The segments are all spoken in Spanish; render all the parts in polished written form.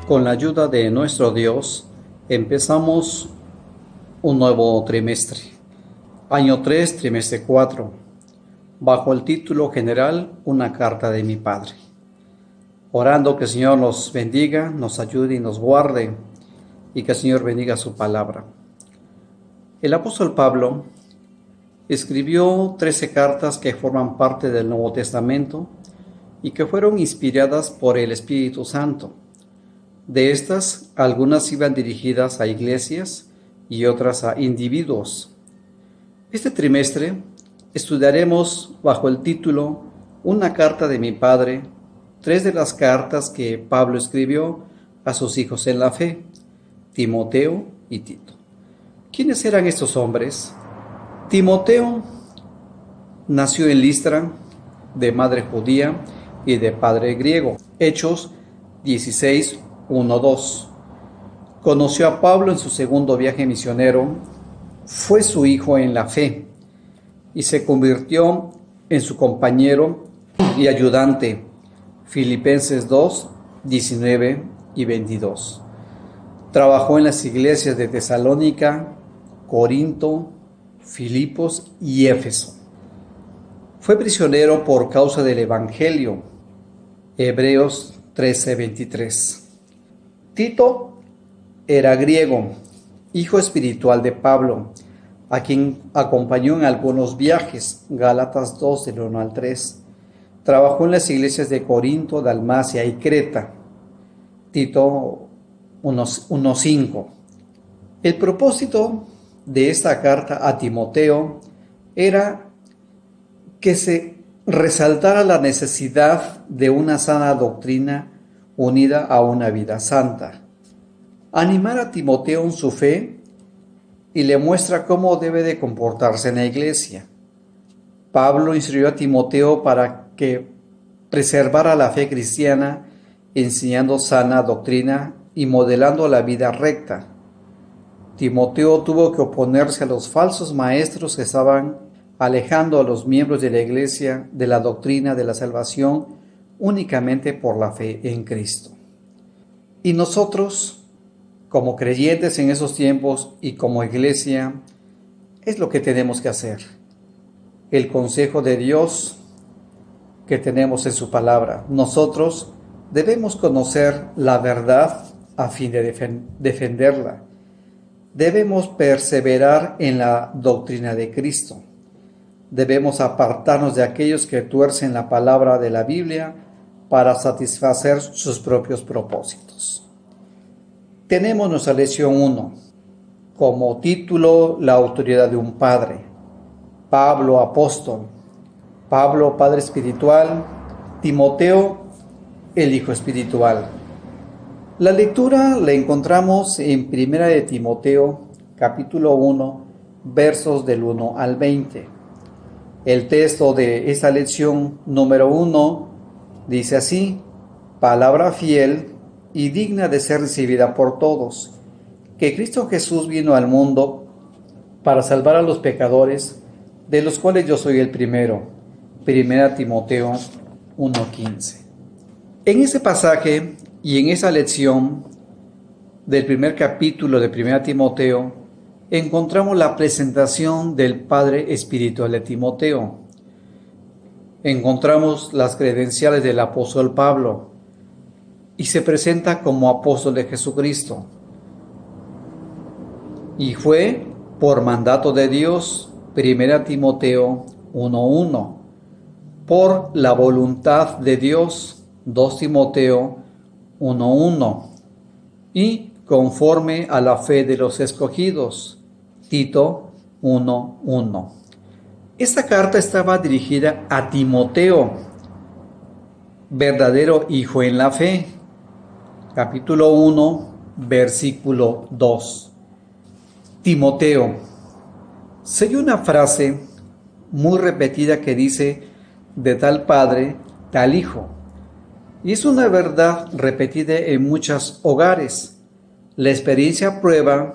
Con la ayuda de nuestro Dios, empezamos un nuevo trimestre, año 3, trimestre 4, bajo el título general Una carta de mi Padre. Orando que el Señor nos bendiga, nos ayude y nos guarde, y que el Señor bendiga su palabra. El apóstol Pablo escribió 13 cartas que forman parte del Nuevo Testamento y que fueron inspiradas por el Espíritu Santo. De estas, algunas iban dirigidas a iglesias y otras a individuos. Este trimestre estudiaremos bajo el título Una carta de mi Padre, 3 de las cartas que Pablo escribió a sus hijos en la fe, Timoteo y Tito. ¿Quiénes eran estos hombres? Timoteo nació en Listra, de madre judía y de padre griego. Hechos 16, 1-2. Conoció a Pablo en su segundo viaje misionero, fue su hijo en la fe y se convirtió en su compañero y ayudante. Filipenses 2, 19 y 22. Trabajó en las iglesias de Tesalónica, Corinto, Filipos y Éfeso. Fue prisionero por causa del Evangelio. Hebreos 13:23. Tito era griego, hijo espiritual de Pablo, a quien acompañó en algunos viajes. Gálatas 2, del 1 al 3. Trabajó en las iglesias de Corinto, Dalmacia y Creta. Tito 1:5. El propósito de esta carta a Timoteo era que se resaltara la necesidad de una sana doctrina unida a una vida santa. Animar a Timoteo en su fe y le muestra cómo debe de comportarse en la iglesia. Pablo instruyó a Timoteo para que preservara la fe cristiana, enseñando sana doctrina y modelando la vida recta. Timoteo tuvo que oponerse a los falsos maestros que estaban alejando a los miembros de la iglesia de la doctrina de la salvación únicamente por la fe en Cristo. Y nosotros, como creyentes en esos tiempos y como iglesia, es lo que tenemos que hacer. El consejo de Dios que tenemos en su palabra. Nosotros debemos conocer la verdad a fin de defenderla. Debemos perseverar en la doctrina de Cristo. Debemos apartarnos de aquellos que tuercen la palabra de la Biblia para satisfacer sus propios propósitos. Tenemos nuestra lección 1, como título La autoridad de un padre. Pablo, apóstol. Pablo, padre espiritual. Timoteo, el hijo espiritual. La lectura la encontramos en 1 de Timoteo, capítulo 1, versos del 1 al 20. El texto de esta lección número 1 dice así: palabra fiel y digna de ser recibida por todos, que Cristo Jesús vino al mundo para salvar a los pecadores, de los cuales yo soy el primero. 1 Timoteo 1:15. En ese pasaje y en esa lección del primer capítulo de 1 Timoteo, encontramos la presentación del padre espiritual de Timoteo. Encontramos las credenciales del apóstol Pablo y se presenta como apóstol de Jesucristo. Y fue por mandato de Dios, 1 Timoteo 1:1, por la voluntad de Dios, 2 Timoteo 1:1, y conforme a la fe de los escogidos, Tito 1:1. Esta carta estaba dirigida a Timoteo, verdadero hijo en la fe. Capítulo 1, versículo 2. Timoteo. Hay una frase muy repetida que dice: de tal padre, tal hijo. Y es una verdad repetida en muchos hogares. La experiencia prueba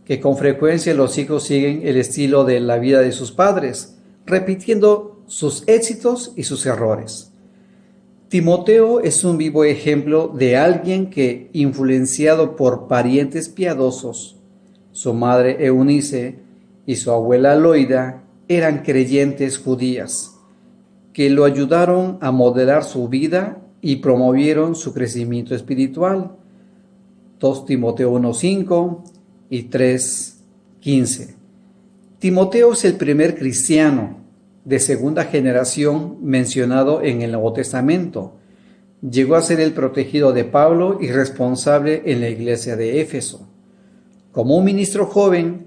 que con frecuencia los hijos siguen el estilo de la vida de sus padres, repitiendo sus éxitos y sus errores. Timoteo es un vivo ejemplo de alguien que, influenciado por parientes piadosos, su madre Eunice y su abuela Loida eran creyentes judías, que lo ayudaron a modelar su vida y promovieron su crecimiento espiritual. 2 Timoteo 1:5 y 3:15. Timoteo es el primer cristiano de segunda generación mencionado en el Nuevo Testamento. Llegó a ser el protegido de Pablo y responsable en la iglesia de Éfeso. Como un ministro joven,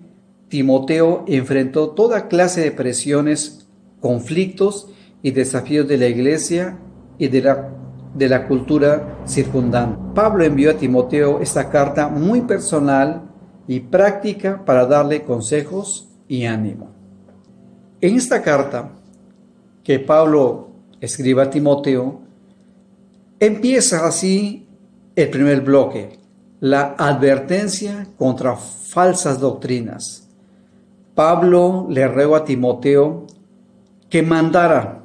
Timoteo enfrentó toda clase de presiones, conflictos y desafíos de la iglesia y de la cultura circundante. Pablo envió a Timoteo esta carta muy personal y práctica para darle consejos y ánimo. En esta carta que Pablo escribe a Timoteo, empieza así el primer bloque, la advertencia contra falsas doctrinas. Pablo le rogó a Timoteo que mandara,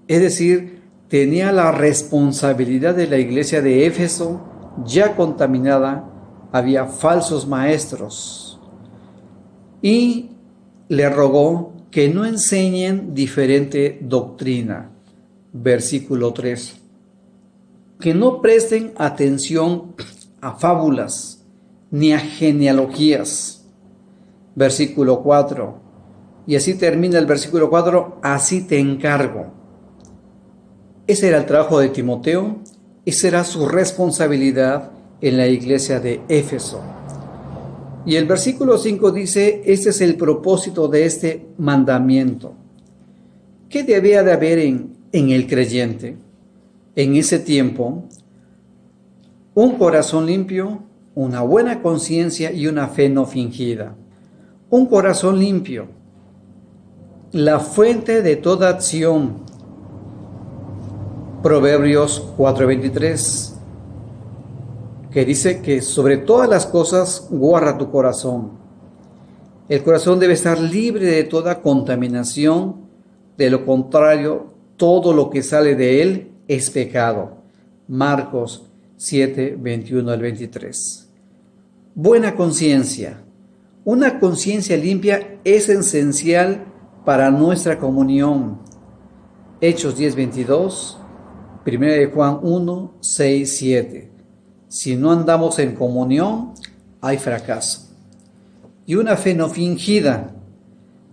es decir, tenía la responsabilidad de la iglesia de Éfeso ya contaminada, había falsos maestros, y le rogó que no enseñen diferente doctrina. Versículo 3. Que no presten atención a fábulas ni a genealogías. Versículo 4. Y así termina el versículo 4, así te encargo. Ese era el trabajo de Timoteo, esa era su responsabilidad en la iglesia de Éfeso. Y el versículo 5 dice, este es el propósito de este mandamiento. ¿Qué debía de haber en el creyente en ese tiempo? Un corazón limpio, una buena conciencia y una fe no fingida. Un corazón limpio, la fuente de toda acción. Proverbios 4:23, que dice que sobre todas las cosas guarda tu corazón. El corazón debe estar libre de toda contaminación, de lo contrario, todo lo que sale de él es pecado. Marcos 7:21 al 23. Buena conciencia. Una conciencia limpia es esencial para nuestra comunión. Hechos 10:22, 1 de Juan 1:6-7. Si no andamos en comunión, hay fracaso. Y una fe no fingida.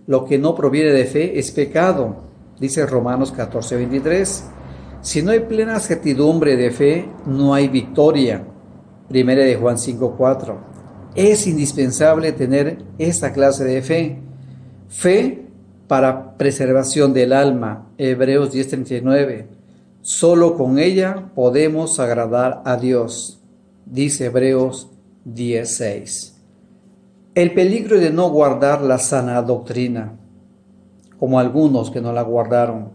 Lo que no proviene de fe es pecado, dice Romanos 14:23. Si no hay plena certidumbre de fe, no hay victoria, 1 de Juan 5:4. Es indispensable tener esta clase de fe. Fe para preservación del alma, Hebreos 10:39. Solo con ella podemos agradar a Dios, dice Hebreos 10:6. El peligro de no guardar la sana doctrina, como algunos que no la guardaron.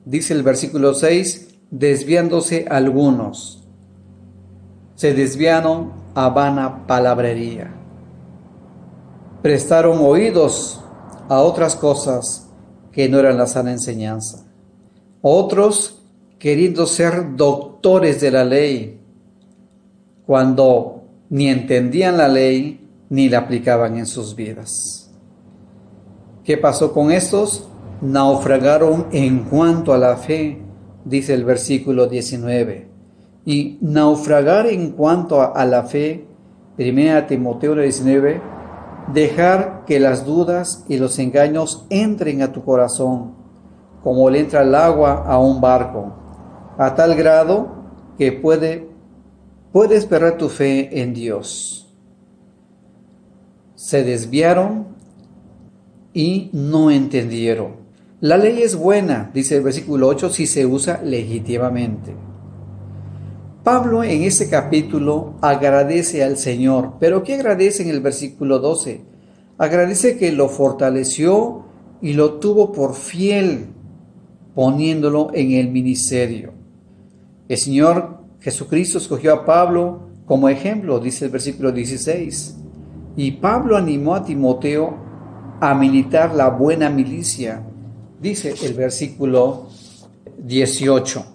Dice el versículo 6, desviándose algunos. Se desviaron a vana palabrería. Prestaron oídos a otras cosas que no eran la sana enseñanza. Otros queriendo ser doctores de la ley, cuando ni entendían la ley ni la aplicaban en sus vidas. ¿Qué pasó con estos? Naufragaron en cuanto a la fe, dice el versículo 19. Y naufragar en cuanto a la fe, 1 Timoteo 19, dejar que las dudas y los engaños entren a tu corazón, como le entra el agua a un barco, a tal grado que puedes perder tu fe en Dios. Se desviaron y no entendieron. La ley es buena, dice el versículo 8, si se usa legítimamente. Pablo en este capítulo agradece al Señor, pero ¿qué agradece en el versículo 12? Agradece que lo fortaleció y lo tuvo por fiel, poniéndolo en el ministerio. El Señor Jesucristo escogió a Pablo como ejemplo, dice el versículo 16. Y Pablo animó a Timoteo a militar la buena milicia, dice el versículo 18.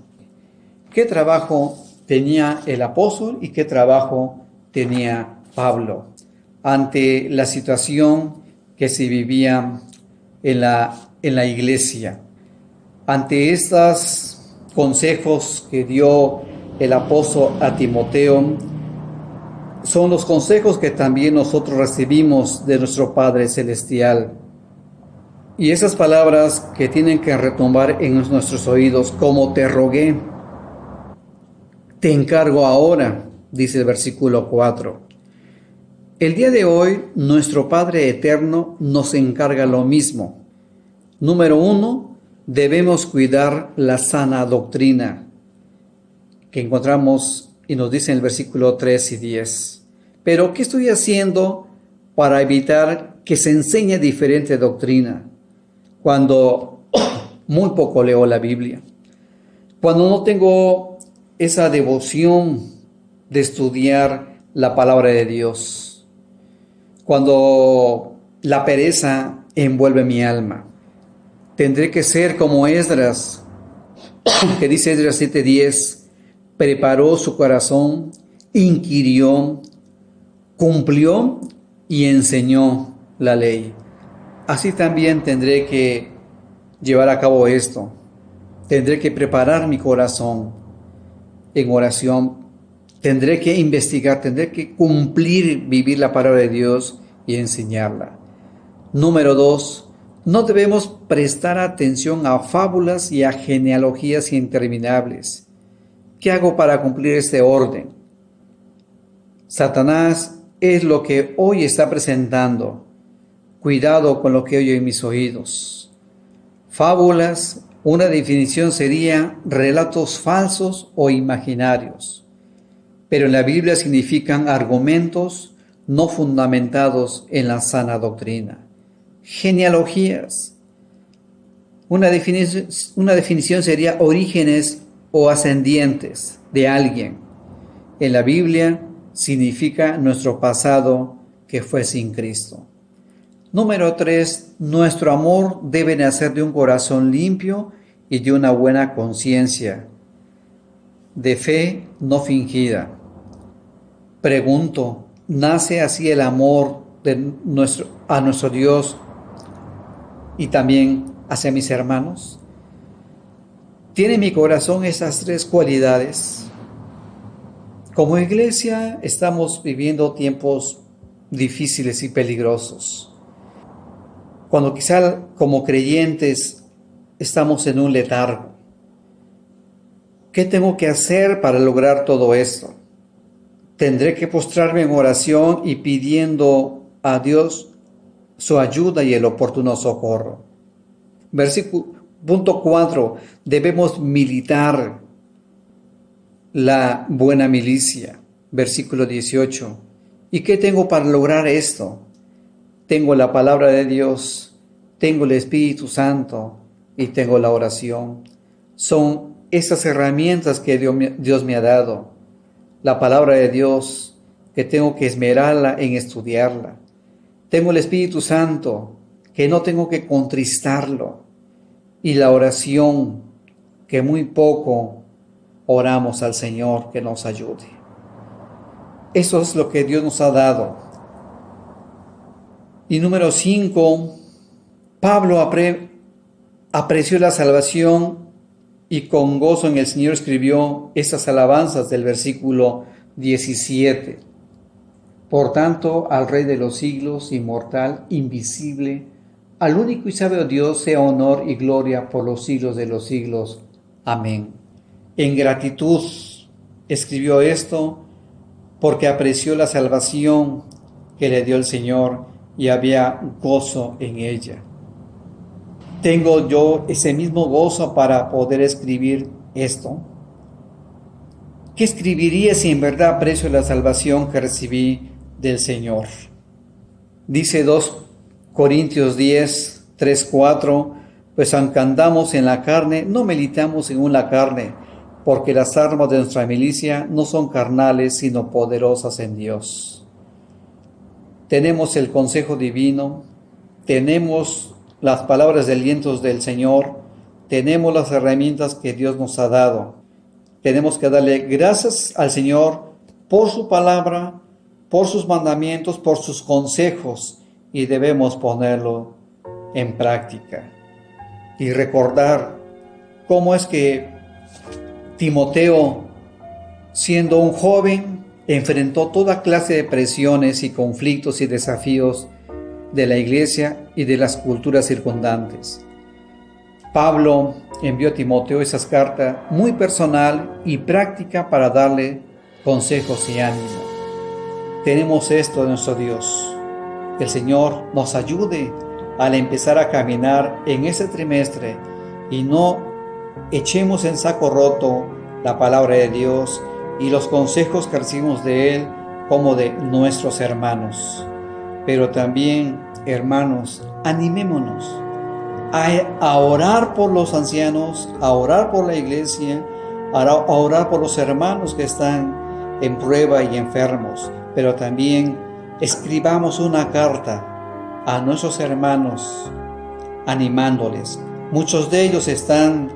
¿Qué trabajo tenía el apóstol y qué trabajo tenía Pablo ante la situación que se vivía en la iglesia? Ante estos consejos que dio el apóstol a Timoteo, son los consejos que también nosotros recibimos de nuestro Padre Celestial. Y esas palabras que tienen que retumbar en nuestros oídos, como te rogué, te encargo ahora, dice el versículo 4. El día de hoy, nuestro Padre Eterno nos encarga lo mismo. Número 1, debemos cuidar la sana doctrina, que encontramos y nos dice en el versículo 3 y 10. Pero, ¿qué estoy haciendo para evitar que se enseñe diferente doctrina? Cuando muy poco leo la Biblia, cuando no tengo esa devoción de estudiar la palabra de Dios, cuando la pereza envuelve mi alma, tendré que ser como Esdras, que dice Esdras 7:10, preparó su corazón, inquirió, cumplió y enseñó la ley. Así también tendré que llevar a cabo esto. Tendré que preparar mi corazón en oración. Tendré que investigar, tendré que cumplir, vivir la palabra de Dios y enseñarla. Número 2, no debemos prestar atención a fábulas y a genealogías interminables. ¿Qué hago para cumplir este orden? Satanás es lo que hoy está presentando. Cuidado con lo que oyo en mis oídos. Fábulas, una definición sería relatos falsos o imaginarios, pero en la Biblia significan argumentos no fundamentados en la sana doctrina. Genealogías, una definición sería orígenes o ascendientes de alguien. En la Biblia significa nuestro pasado que fue sin Cristo. Número 3, nuestro amor debe nacer de un corazón limpio y de una buena conciencia, de fe no fingida. Pregunto, ¿nace así el amor a nuestro Dios y también hacia mis hermanos? ¿Tiene mi corazón esas 3 cualidades? Como iglesia estamos viviendo tiempos difíciles y peligrosos, cuando quizá como creyentes estamos en un letargo. ¿Qué tengo que hacer para lograr todo esto? Tendré que postrarme en oración y pidiendo a Dios su ayuda y el oportuno socorro. Punto 4. Debemos militar la buena milicia. Versículo 18. ¿Y qué tengo para lograr esto? Tengo la palabra de Dios, tengo el Espíritu Santo y tengo la oración. Son esas herramientas que Dios me ha dado. La palabra de Dios, que tengo que esmerarla en estudiarla. Tengo el Espíritu Santo, que no tengo que contristarlo. Y la oración, que muy poco oramos al Señor que nos ayude. Eso es lo que Dios nos ha dado. Y número 5, Pablo apreció la salvación y con gozo en el Señor escribió estas alabanzas del versículo 17. Por tanto, al Rey de los siglos, inmortal, invisible, al único y sabio Dios, sea honor y gloria por los siglos de los siglos. Amén. En gratitud escribió esto porque apreció la salvación que le dio el Señor y había gozo en ella. ¿Tengo yo ese mismo gozo para poder escribir esto? ¿Qué escribiría si en verdad aprecio la salvación que recibí del Señor? Dice 2 Corintios 10, 3, 4, pues aunque andamos en la carne, no militamos según la carne, porque las armas de nuestra milicia no son carnales, sino poderosas en Dios. Tenemos el consejo divino, tenemos las palabras de alientos del Señor, tenemos las herramientas que Dios nos ha dado. tenemos que darle gracias al Señor por su palabra, por sus mandamientos, por sus consejos, y debemos ponerlo en práctica. Y recordar cómo es que Timoteo, siendo un joven, enfrentó toda clase de presiones y conflictos y desafíos de la iglesia y de las culturas circundantes. Pablo envió a Timoteo esas cartas muy personal y práctica para darle consejos y ánimo. Tenemos esto de nuestro Dios. Que el Señor nos ayude al empezar a caminar en este trimestre y no echemos en saco roto la palabra de Dios y los consejos que recibimos de Él como de nuestros hermanos. Pero también, hermanos, animémonos a orar por los ancianos, a orar por la iglesia, a orar por los hermanos que están en prueba y enfermos. Pero también escribamos una carta a nuestros hermanos animándoles. Muchos de ellos están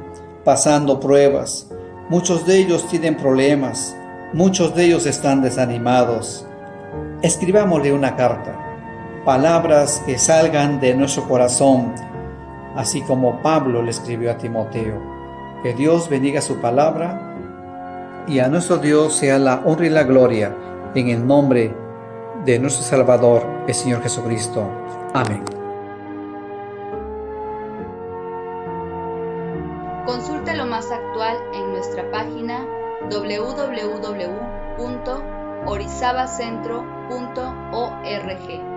pasando pruebas, muchos de ellos tienen problemas, muchos de ellos están desanimados. Escribámosle una carta, palabras que salgan de nuestro corazón, así como Pablo le escribió a Timoteo. Que Dios bendiga su palabra y a nuestro Dios sea la honra y la gloria en el nombre de nuestro Salvador, el Señor Jesucristo. Amén. Consulta lo más actual en nuestra página www.orizabacentro.org.